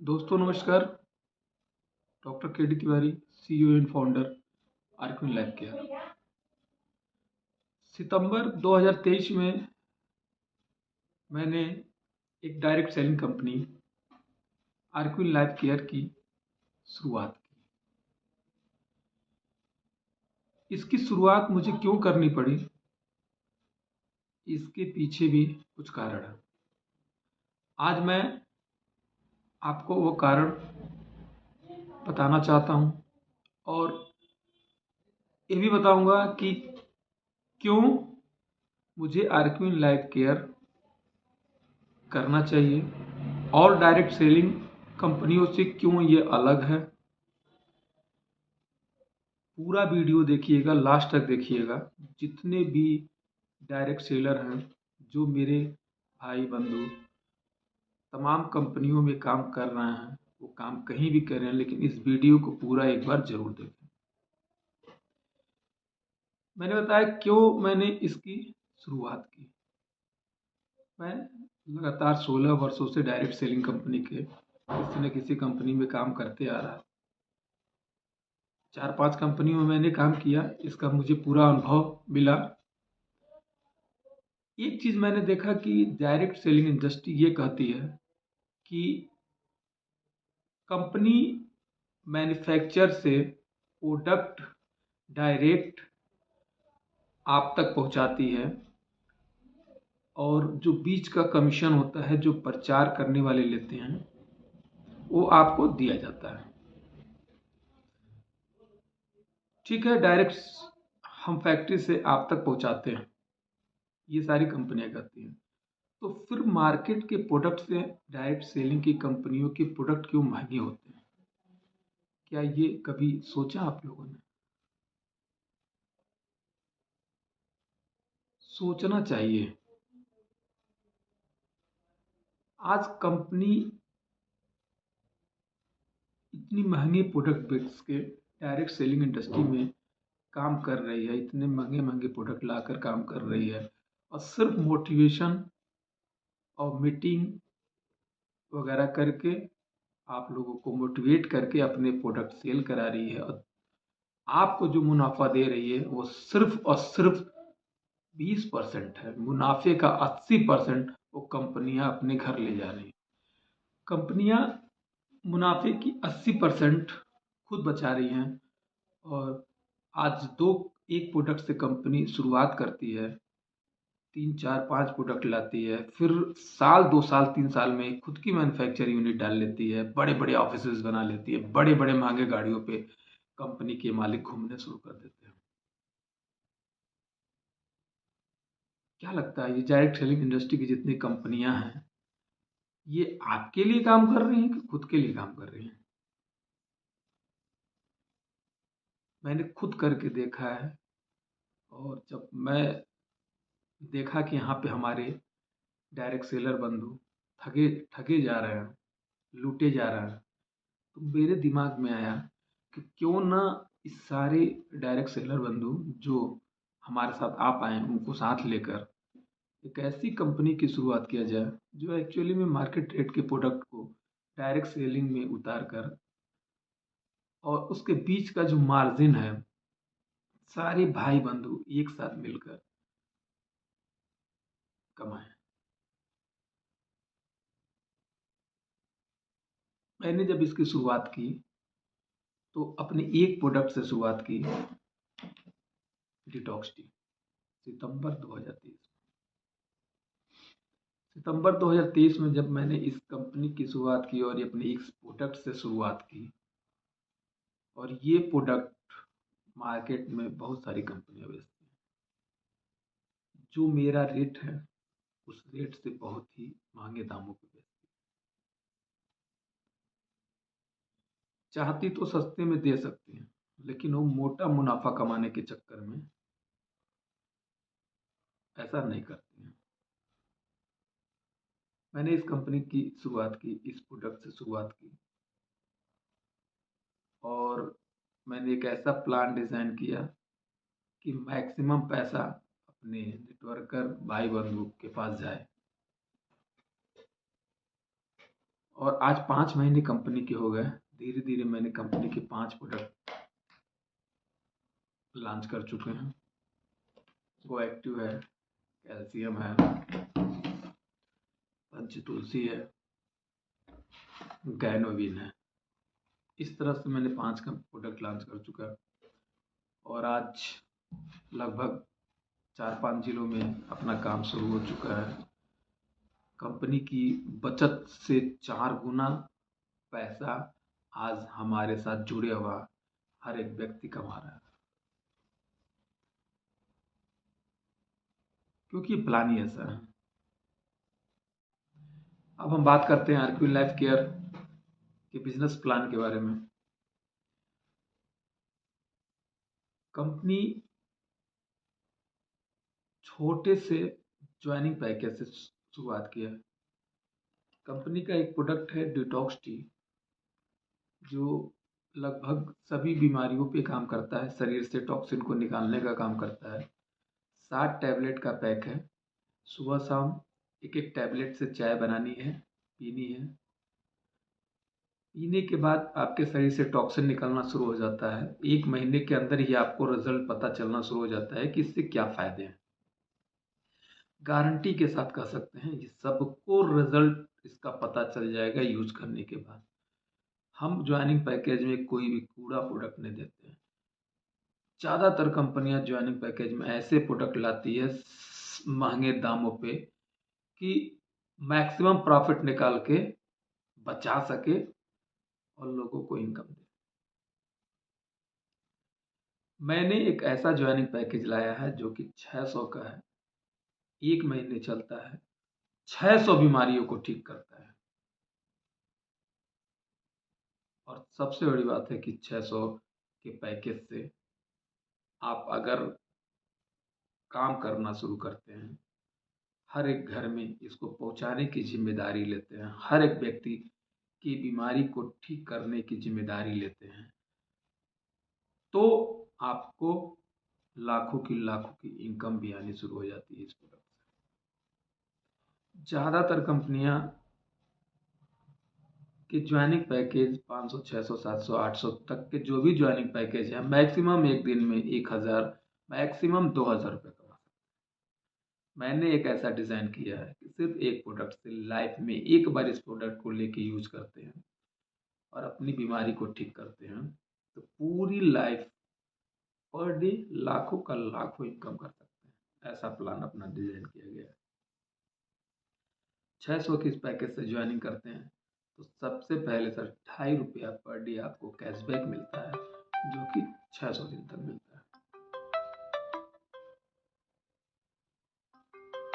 दोस्तों नमस्कार। Doctor K D Tiwari, CEO and founder, Arquin Life Care. सितंबर 2023 में मैंने एक direct selling company Arquin Life Care की शुरुआत की। इसकी शुरुआत मुझे क्यों करनी पड़ी, इसके पीछे भी कुछ कारण है। आज मैं आपको वो कारण बताना चाहता हूँ और ये भी बताऊंगा कि क्यों मुझे आर्क्विन लाइफ केयर करना चाहिए और डायरेक्ट सेलिंग कंपनियों से क्यों ये अलग है। पूरा वीडियो देखिएगा, लास्ट तक देखिएगा। जितने भी डायरेक्ट सेलर हैं, जो मेरे भाई बंधु तमाम कंपनियों में काम कर रहे हैं, वो काम कहीं भी कर रहे हैं, लेकिन इस वीडियो को पूरा एक बार जरूर देखें। मैंने बताया क्यों मैंने इसकी शुरुआत की। मैं लगातार 16 वर्षों से डायरेक्ट सेलिंग कंपनी के किसी न किसी कंपनी में काम करते आ रहा। 4-5 कंपनियों में मैंने काम किया, इसका मुझे पूरा अनुभव मिला। एक चीज मैंने देखा कि डायरेक्ट सेलिंग इंडस्ट्री ये कहती है कि कंपनी मैन्युफैक्चर से प्रोडक्ट डायरेक्ट आप तक पहुंचाती है और जो बीच का कमीशन होता है, जो प्रचार करने वाले लेते हैं, वो आपको दिया जाता है। ठीक है, डायरेक्ट हम फैक्ट्री से आप तक पहुंचाते हैं, ये सारी कंपनियां करती हैं। तो फिर मार्केट के प्रोडक्ट से डायरेक्ट सेलिंग की कंपनियों के प्रोडक्ट क्यों महंगे होते हैं? क्या ये कभी सोचा आप लोगों ने? सोचना चाहिए। आज कंपनी इतनी महंगे प्रोडक्ट बेच के डायरेक्ट सेलिंग इंडस्ट्री में काम कर रही है, इतने महंगे महंगे प्रोडक्ट लाकर काम कर रही है, और सिर्फ मोटिवेशन और मीटिंग वगैरह करके आप लोगों को मोटिवेट करके अपने प्रोडक्ट सेल करा रही है। और आपको जो मुनाफा दे रही है वो सिर्फ और सिर्फ 20% है। मुनाफे का 80% वो कंपनियां अपने घर ले जा रही हैं। कंपनियां मुनाफे की 80% खुद बचा रही हैं। और आज एक प्रोडक्ट से कंपनी शुरुआत करती है, 3 4 5 प्रोडक्ट लाती है, फिर साल 2 साल 3 साल में खुद की मैन्युफैक्चरिंग यूनिट डाल लेती है, बड़े बड़े ऑफिस बना लेती है, बड़े बड़े महंगे गाड़ियों पे कंपनी के मालिक घूमने शुरू कर देते हैं। क्या लगता है, ये डायरेक्ट सेलिंग इंडस्ट्री की जितनी कंपनियां हैं, ये आपके लिए काम कर रही हैं कि खुद के लिए काम कर रही हैं? मैंने खुद करके देखा है। और जब मैं देखा कि यहाँ पे हमारे डायरेक्ट सेलर बंधु ठगे ठगे जा रहे हैं, लूटे जा रहे हैं, तो मेरे दिमाग में आया कि क्यों ना इस सारे डायरेक्ट सेलर बंधु जो हमारे साथ आ पाए, उनको साथ लेकर एक ऐसी कंपनी की शुरुआत किया जाए जो एक्चुअली में मार्केट रेट के प्रोडक्ट को डायरेक्ट सेलिंग में उतार कर, और उसके बीच का जो मार्जिन है, सारे भाई बंधु एक साथ मिलकर कमाए। मैंने जब इसकी शुरुआत की तो अपने एक प्रोडक्ट से शुरुआत की, डिटॉक्स टी। सितंबर 2023 सितंबर 2023 में जब मैंने इस कंपनी की शुरुआत की और ये अपने एक प्रोडक्ट से शुरुआत की, और ये प्रोडक्ट मार्केट में बहुत सारी कंपनियां बेचती हैं, जो मेरा रेट है उस रेट से बहुत ही महंगे दामों पे बेचती है। चाहती तो सस्ते में दे सकती हैं, लेकिन वो मोटा मुनाफा कमाने के चक्कर में ऐसा नहीं करती हैं। मैंने इस कंपनी की शुरुआत की, इस प्रोडक्ट से शुरुआत की, और मैंने एक ऐसा प्लान डिज़ाइन किया कि मैक्सिमम पैसा अपने नेटवर्कर भाई बंधु के पास जाए। और आज 5 महीने कंपनी के हो गए। धीरे धीरे मैंने कंपनी के 5 प्रोडक्ट लॉन्च कर चुके हैं। गो एक्टिव है, कैल्शियम है, पंचतुलसी है, गैनोविन है। इस तरह से मैंने 5 का प्रोडक्ट लॉन्च कर चुका है और आज लगभग 4-5 जिलों में अपना काम शुरू हो चुका है। कंपनी की बचत से 4 गुना पैसा आज हमारे साथ जुड़े हुआ हर एक व्यक्ति कमा रहा है, क्योंकि प्लान ही ऐसा है। अब हम बात करते हैं आरक्यू लाइफ केयर के बिजनेस प्लान के बारे में। कंपनी छोटे से ज्वाइनिंग पैकेज से शुरुआत किया है। कंपनी का एक प्रोडक्ट है डिटॉक्स टी, जो लगभग सभी बीमारियों पे काम करता है, शरीर से टॉक्सिन को निकालने का काम करता है। 60 टैबलेट का पैक है। सुबह शाम एक एक टैबलेट से चाय बनानी है, पीनी है। पीने के बाद आपके शरीर से टॉक्सिन निकलना शुरू हो जाता है। 1 महीने के अंदर ही आपको रिजल्ट पता चलना शुरू हो जाता है कि इससे क्या फ़ायदे हैं। गारंटी के साथ कह सकते हैं ये सबको रिजल्ट इसका पता चल जाएगा यूज़ करने के बाद। हम ज्वाइनिंग पैकेज में कोई भी कूड़ा प्रोडक्ट नहीं देते हैं। ज़्यादातर कंपनियां ज्वाइनिंग पैकेज में ऐसे प्रोडक्ट लाती है महंगे दामों पे कि मैक्सिमम प्रॉफिट निकाल के बचा सके और लोगों को इनकम दे। मैंने एक ऐसा ज्वाइनिंग पैकेज लाया है जो कि 600 का है, 1 महीने चलता है, 600 बीमारियों को ठीक करता है। और सबसे बड़ी बात है कि 600 के पैकेज से आप अगर काम करना शुरू करते हैं, हर एक घर में इसको पहुंचाने की जिम्मेदारी लेते हैं, हर एक व्यक्ति की बीमारी को ठीक करने की जिम्मेदारी लेते हैं, तो आपको लाखों की इनकम भी आनी शुरू हो जाती है इस प्रोडक्ट से। ज़्यादातर कंपनियां के ज्वाइनिंग पैकेज 500, 600, 700, 800 तक के जो भी ज्वाइनिंग पैकेज है, मैक्सिमम एक दिन में 1000, मैक्सिमम 2000 रुपये कमा सकते हैं। मैंने एक ऐसा डिज़ाइन किया है कि सिर्फ एक प्रोडक्ट से लाइफ में एक बार इस प्रोडक्ट को लेके यूज करते हैं और अपनी बीमारी को ठीक करते हैं, तो पूरी लाइफ पर डे लाखों का लाखों इनकम कर सकते हैं। ऐसा प्लान अपना डिजाइन किया गया है। 600 के इस पैकेज से ज्वाइनिंग करते हैं तो सबसे पहले सर 2.5 रुपया पर डे आपको कैशबैक मिलता है, जो कि 600 दिन तक मिलता है।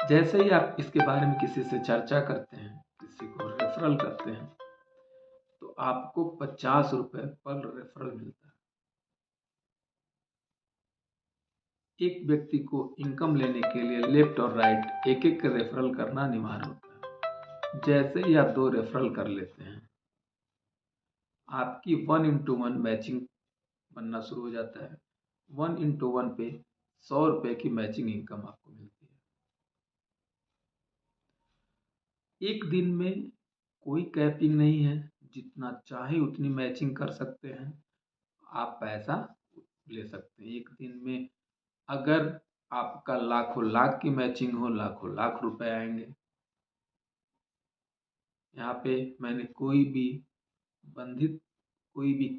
जैसे ही आप इसके बारे में किसी से चर्चा करते हैं, किसी को रेफरल करते हैं, तो आपको 50 रुपये पर रेफरल मिलता है। एक व्यक्ति को इनकम लेने के लिए लेफ्ट और राइट एक एक रेफरल करना अनिवार्य होता है। जैसे ही आप 2 रेफरल कर लेते हैं, आपकी 1:1 मैचिंग बनना शुरू हो जाता है। 1:1 पे 100 रुपये की मैचिंग इनकम आपको मिलती है। एक दिन में कोई कैपिंग नहीं है, जितना चाहे उतनी मैचिंग कर सकते हैं, आप पैसा ले सकते हैं। एक दिन में अगर आपका लाखों लाख की मैचिंग हो, लाखों लाख रुपए आएंगे। यहाँ पे मैंने कोई भी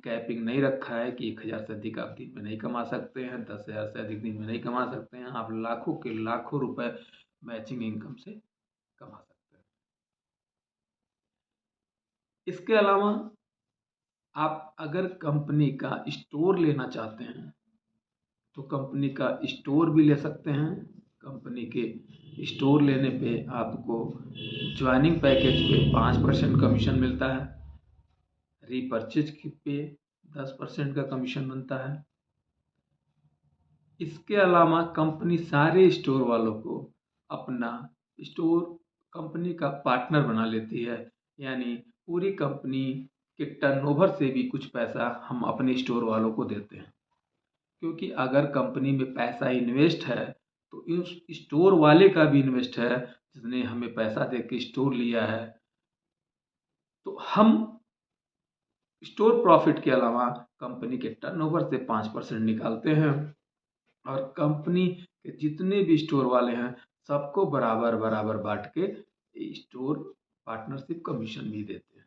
कैपिंग नहीं रखा है कि 1000 से अधिक आप दिन में नहीं कमा सकते हैं, 10,000 से अधिक दिन में नहीं कमा सकते हैं। आप लाखों के लाखों रुपए मैचिंग इनकम से कमा सकते हैं। इसके अलावा आप अगर कंपनी का स्टोर लेना चाहते हैं तो कंपनी का स्टोर भी ले सकते हैं। कंपनी के स्टोर लेने पे आपको ज्वाइनिंग पैकेज पे 5% कमीशन मिलता है, रीपरचेज पे 10% का कमीशन बनता है। इसके अलावा कंपनी सारे स्टोर वालों को अपना स्टोर कंपनी का पार्टनर बना लेती है, यानी पूरी कंपनी के टर्नओवर से भी कुछ पैसा हम अपने स्टोर वालों को देते हैं। क्योंकि अगर कंपनी में पैसा इन्वेस्ट है तो उस स्टोर वाले का भी इन्वेस्ट है, जिसने हमें पैसा दे के स्टोर लिया है, तो हम स्टोर प्रॉफिट के अलावा कंपनी के टर्नओवर से 5% निकालते हैं और कंपनी के जितने भी स्टोर वाले हैं सबको बराबर बराबर बांट के स्टोर पार्टनरशिप कमीशन भी देते हैं,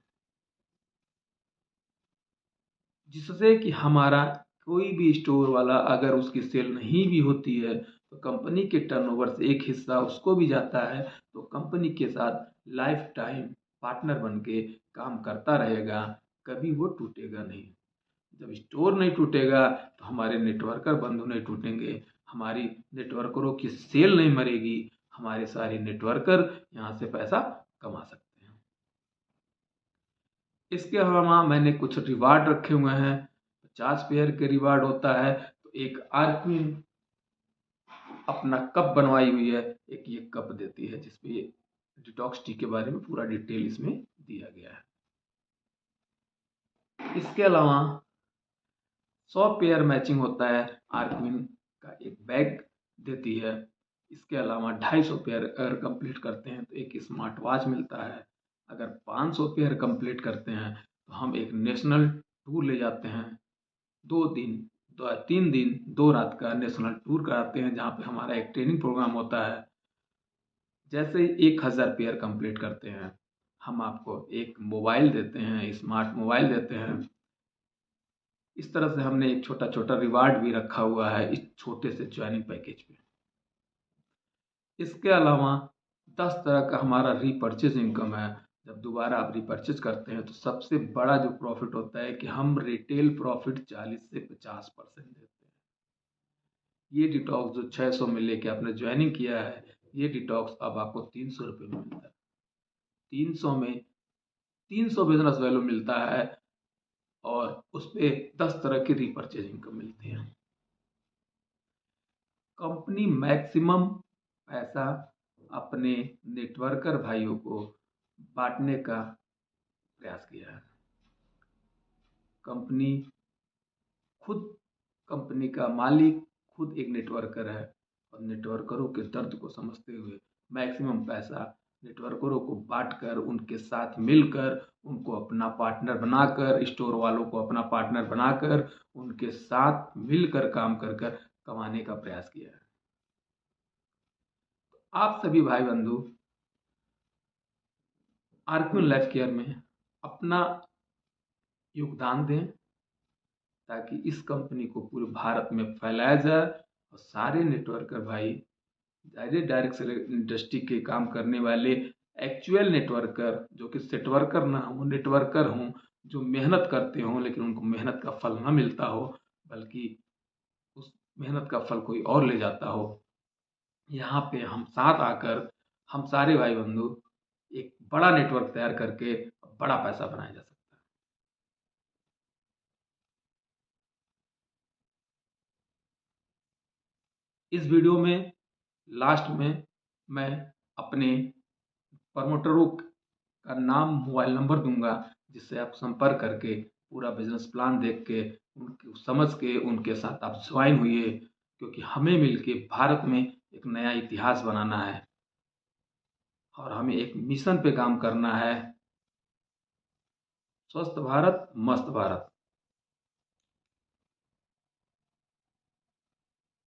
जिससे कि हमारा कोई भी स्टोर वाला अगर उसकी सेल नहीं भी होती है तो कंपनी के टर्नओवर से एक हिस्सा उसको भी जाता है, तो कंपनी के साथ लाइफ टाइम पार्टनर बन के काम करता रहेगा, कभी वो टूटेगा नहीं। जब स्टोर नहीं टूटेगा तो हमारे नेटवर्कर बंधु नहीं टूटेंगे, हमारी नेटवर्करों की सेल नहीं मरेगी, हमारे सारे नेटवर्कर यहाँ से पैसा कमा सकते हैं। इसके अलावा मैंने कुछ रिवार्ड रखे हुए हैं। 50 पेयर के रिवार्ड होता है, तो एक आर्क्विन अपना कप बनवाई हुई है, एक ये कप देती है जिसपे डिटॉक्स टी के बारे में पूरा डिटेल इसमें दिया गया है। इसके अलावा 100 पेयर मैचिंग होता है, आर्क्विन का एक बैग देती है। इसके अलावा 250 पेयर अगर कंप्लीट करते हैं तो एक स्मार्ट वॉच मिलता है। अगर 500 पेयर कंप्लीट करते हैं तो हम एक नेशनल टूर ले जाते हैं, 3 दिन 2 रात का नेशनल टूर कराते हैं, जहाँ पे हमारा एक ट्रेनिंग प्रोग्राम होता है। जैसे 1000 पेयर कंप्लीट करते हैं हम आपको एक मोबाइल देते हैं, स्मार्ट मोबाइल देते हैं। इस तरह से हमने एक छोटा छोटा रिवार्ड भी रखा हुआ है इस छोटे से ज्वाइनिंग पैकेज पे। इसके अलावा 10 तरह का हमारा रीपर्चेज इनकम है। जब दोबारा आप रीपर्चेज करते हैं तो सबसे बड़ा जो प्रॉफिट होता है कि हम रिटेल प्रॉफिट 40 से 50% देते हैं। ये डिटॉक्स जो 600 में लेके आपने ज्वाइनिंग किया है, ये डिटॉक्स अब आपको 300 रुपये में मिलता है। 300 में 300 बिजनेस वैल्यू मिलता है और उस पर 10 तरह की रीपर्चेज इनकम मिलती है। कंपनी मैक्सिमम पैसा अपने नेटवर्कर भाइयों को बांटने का प्रयास किया है। कंपनी का मालिक खुद एक नेटवर्कर है और नेटवर्करों के दर्द को समझते हुए मैक्सिमम पैसा नेटवर्करों को बांटकर, उनके साथ मिलकर, उनको अपना पार्टनर बनाकर, स्टोर वालों को अपना पार्टनर बनाकर, उनके साथ मिलकर काम कर कर कमाने का प्रयास किया है। आप सभी भाई बंधु आर्क्विन लाइफ केयर में अपना योगदान दें ताकि इस कंपनी को पूरे भारत में फैलाया जाए और सारे नेटवर्कर भाई, डायरेक्ट सेलिंग इंडस्ट्री के काम करने वाले एक्चुअल नेटवर्कर, जो कि सेटवर्कर ना हो, नेटवर्कर हों, जो मेहनत करते हों लेकिन उनको मेहनत का फल ना मिलता हो, बल्कि उस मेहनत का फल कोई और ले जाता हो। यहाँ पे हम साथ आकर हम सारे भाई बंधु एक बड़ा नेटवर्क तैयार करके बड़ा पैसा बनाया जा सकता है। इस वीडियो में लास्ट में मैं अपने प्रमोटरों का नाम, मोबाइल नंबर दूंगा, जिससे आप संपर्क करके पूरा बिजनेस प्लान देख के, उनके समझ के उनके साथ आप ज्वाइन हुई, क्योंकि हमें मिलके भारत में एक नया इतिहास बनाना है और हमें एक मिशन पे काम करना है। स्वस्थ भारत, मस्त भारत।